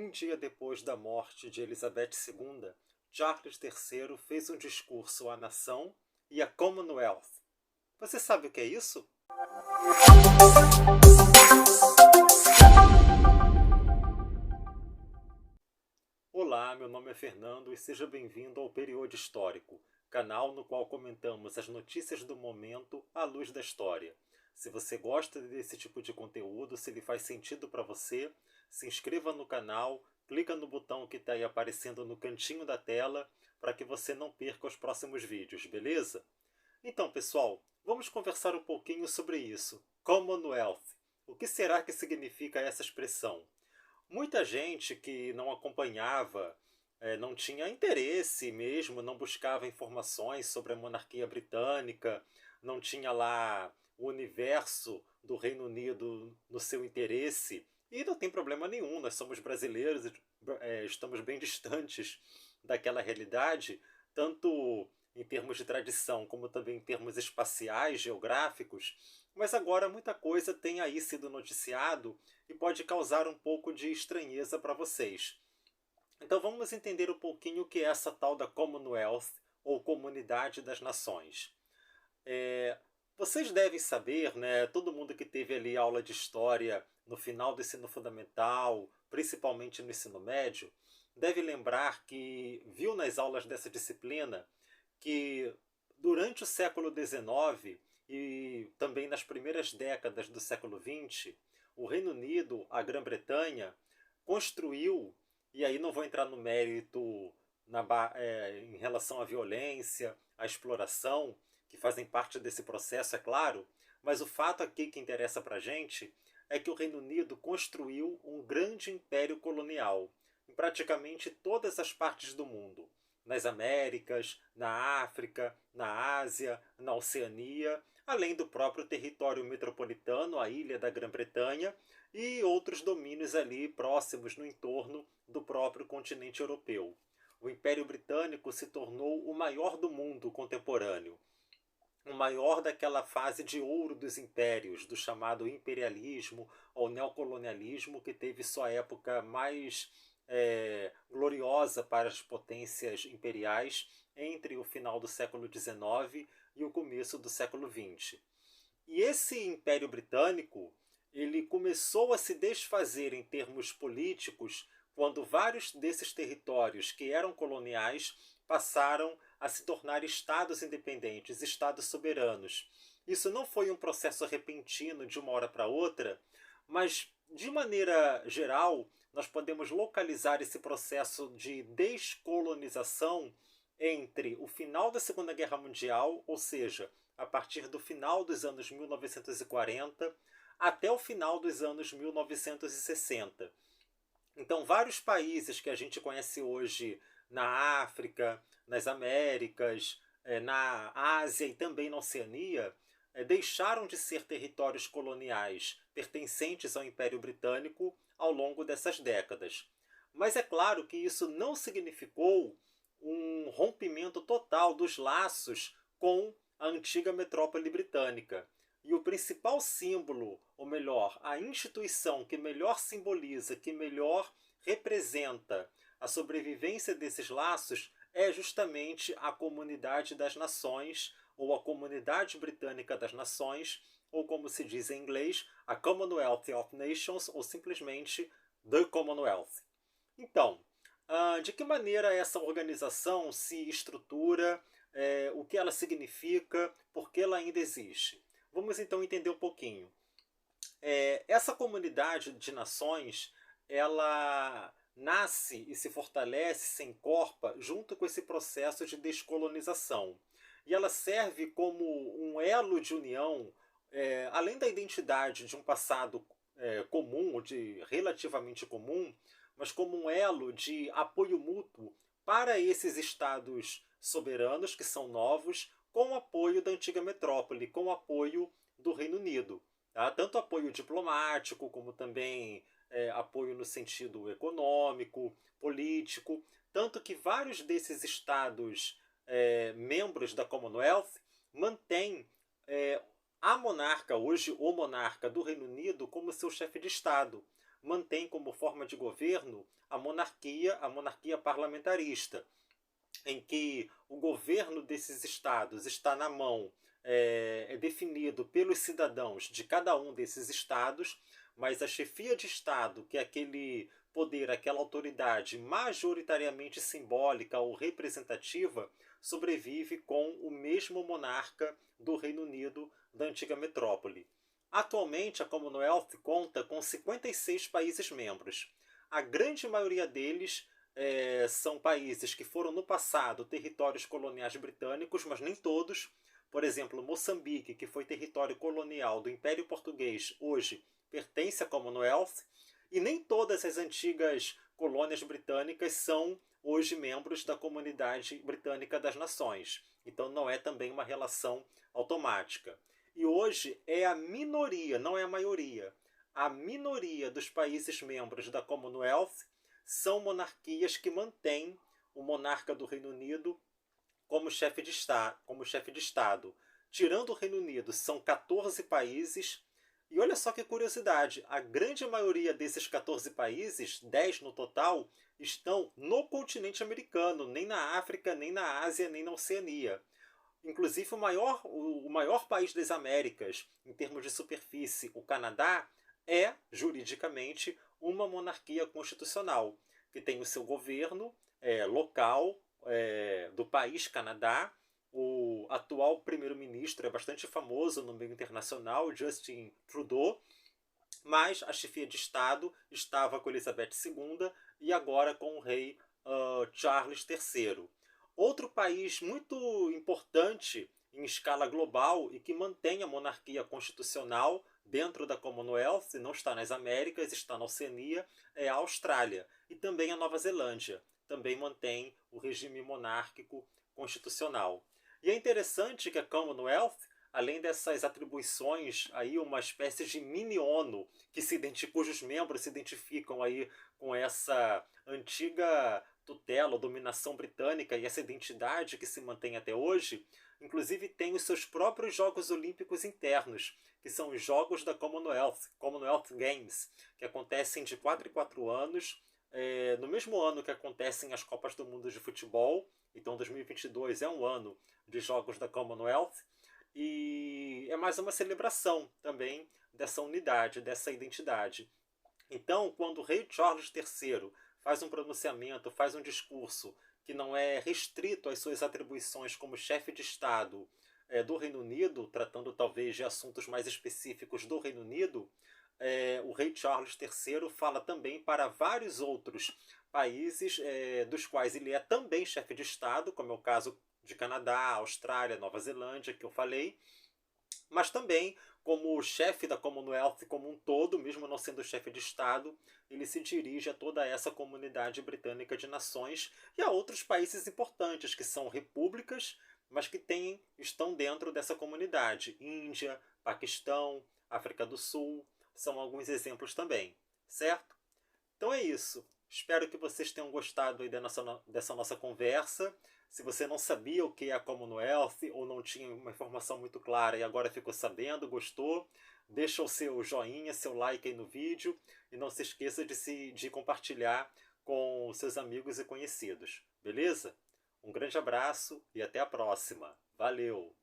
Um dia depois da morte de Elizabeth II, Charles III fez um discurso à nação e à Commonwealth. Você sabe o que é isso? Olá, meu nome é Fernando e seja bem-vindo ao Período Histórico, canal no qual comentamos as notícias do momento à luz da história. Se você gosta desse tipo de conteúdo, se ele faz sentido para você, se inscreva no canal, clica no botão que está aí aparecendo no cantinho da tela para que você não perca os próximos vídeos, beleza? Então, pessoal, vamos conversar um pouquinho sobre isso. Commonwealth. O que será que significa essa expressão? Muita gente que não acompanhava, não tinha interesse mesmo, não buscava informações sobre a monarquia britânica, não tinha lá o universo do Reino Unido no seu interesse. E não tem problema nenhum, nós somos brasileiros, estamos bem distantes daquela realidade, tanto em termos de tradição como também em termos espaciais, geográficos. Mas agora muita coisa tem aí sido noticiado e pode causar um pouco de estranheza para vocês. Então vamos entender um pouquinho o que é essa tal da Commonwealth, ou Comunidade das Nações. Vocês devem saber, né, todo mundo que teve ali aula de história no final do ensino fundamental, principalmente no ensino médio, deve lembrar que viu nas aulas dessa disciplina que durante o século XIX e também nas primeiras décadas do século XX, o Reino Unido, a Grã-Bretanha, construiu, e aí não vou entrar no mérito em relação à violência, à exploração, que fazem parte desse processo, é claro, mas o fato aqui que interessa para a gente é que o Reino Unido construiu um grande império colonial em praticamente todas as partes do mundo. Nas Américas, na África, na Ásia, na Oceania, além do próprio território metropolitano, a ilha da Grã-Bretanha, e outros domínios ali próximos no entorno do próprio continente europeu. O Império Britânico se tornou o maior do mundo contemporâneo, o maior daquela fase de ouro dos impérios, do chamado imperialismo ou neocolonialismo, que teve sua época mais gloriosa para as potências imperiais entre o final do século XIX e o começo do século XX. E esse Império Britânico ele começou a se desfazer em termos políticos quando vários desses territórios que eram coloniais passaram a se tornar estados independentes, estados soberanos. Isso não foi um processo repentino de uma hora para outra, mas de maneira geral nós podemos localizar esse processo de descolonização entre o final da Segunda Guerra Mundial, ou seja, a partir do final dos anos 1940 até o final dos anos 1960. Então, vários países que a gente conhece hoje na África, nas Américas, na Ásia e também na Oceania, deixaram de ser territórios coloniais pertencentes ao Império Britânico ao longo dessas décadas. Mas é claro que isso não significou um rompimento total dos laços com a antiga metrópole britânica. E o principal símbolo, ou melhor, a instituição que melhor simboliza, que melhor representa a sobrevivência desses laços é justamente a Comunidade das Nações, ou a Comunidade Britânica das Nações, ou como se diz em inglês, a Commonwealth of Nations, ou simplesmente The Commonwealth. Então, de que maneira essa organização se estrutura, o que ela significa, por que ela ainda existe? Vamos então entender um pouquinho. Essa comunidade de nações, ela nasce e se fortalece, se encorpa junto com esse processo de descolonização. E ela serve como um elo de união, além da identidade de um passado comum, de relativamente comum, mas como um elo de apoio mútuo para esses estados soberanos, que são novos, com o apoio da antiga metrópole, com o apoio do Reino Unido. Tá? Tanto apoio diplomático, como também apoio no sentido econômico, político. Tanto que vários desses estados membros da Commonwealth mantêm a monarca, hoje o monarca do Reino Unido, como seu chefe de Estado. mantém como forma de governo a monarquia parlamentarista, em que o governo desses estados está na mão, é definido pelos cidadãos de cada um desses estados, mas a chefia de estado, que é aquele poder, aquela autoridade majoritariamente simbólica ou representativa, sobrevive com o mesmo monarca do Reino Unido da antiga metrópole. Atualmente, a Commonwealth conta com 56 países membros. A grande maioria deles são países que foram no passado territórios coloniais britânicos, mas nem todos. Por exemplo, Moçambique, que foi território colonial do Império Português, hoje pertence à Commonwealth, e nem todas as antigas colônias britânicas são hoje membros da Comunidade Britânica das Nações. Então não é também uma relação automática. E hoje é a minoria, não é a maioria. A minoria dos países membros da Commonwealth são monarquias que mantêm o monarca do Reino Unido como chefe de Estado. Tirando o Reino Unido, são 14 países. E olha só que curiosidade, a grande maioria desses 14 países, 10 no total, estão no continente americano, nem na África, nem na Ásia, nem na Oceania. Inclusive o maior país das Américas, em termos de superfície, o Canadá, é, juridicamente, uma monarquia constitucional, que tem o seu governo local do país Canadá. O atual primeiro-ministro é bastante famoso no meio internacional, Justin Trudeau, mas a chefia de Estado estava com Elizabeth II e agora com o rei Charles III. Outro país muito importante em escala global e que mantém a monarquia constitucional dentro da Commonwealth, não está nas Américas, está na Oceania, é a Austrália. E também a Nova Zelândia, também mantém o regime monárquico constitucional. E é interessante que a Commonwealth, além dessas atribuições, aí uma espécie de mini-ONU, cujos membros se identificam aí com essa antiga tutela ou dominação britânica e essa identidade que se mantém até hoje, inclusive tem os seus próprios Jogos Olímpicos internos, que são os Jogos da Commonwealth Games, que acontecem de 4 em 4 anos, no mesmo ano que acontecem as Copas do Mundo de Futebol. Então 2022 é um ano de Jogos da Commonwealth, e é mais uma celebração também dessa unidade, dessa identidade. Então, quando o rei Charles III faz um pronunciamento, faz um discurso que não é restrito às suas atribuições como chefe de Estado do Reino Unido, tratando talvez de assuntos mais específicos do Reino Unido, o rei Charles III fala também para vários outros países dos quais ele é também chefe de Estado, como é o caso de Canadá, Austrália, Nova Zelândia, que eu falei, mas também como chefe da Commonwealth como um todo, mesmo não sendo chefe de Estado, ele se dirige a toda essa comunidade britânica de nações e a outros países importantes, que são repúblicas, mas que estão dentro dessa comunidade. Índia, Paquistão, África do Sul, são alguns exemplos também, certo? Então é isso. Espero que vocês tenham gostado aí dessa nossa conversa. Se você não sabia o que é a Commonwealth ou não tinha uma informação muito clara e agora ficou sabendo, gostou, deixa o seu joinha, seu like aí no vídeo e não se esqueça de compartilhar com seus amigos e conhecidos, beleza? Um grande abraço e até a próxima. Valeu!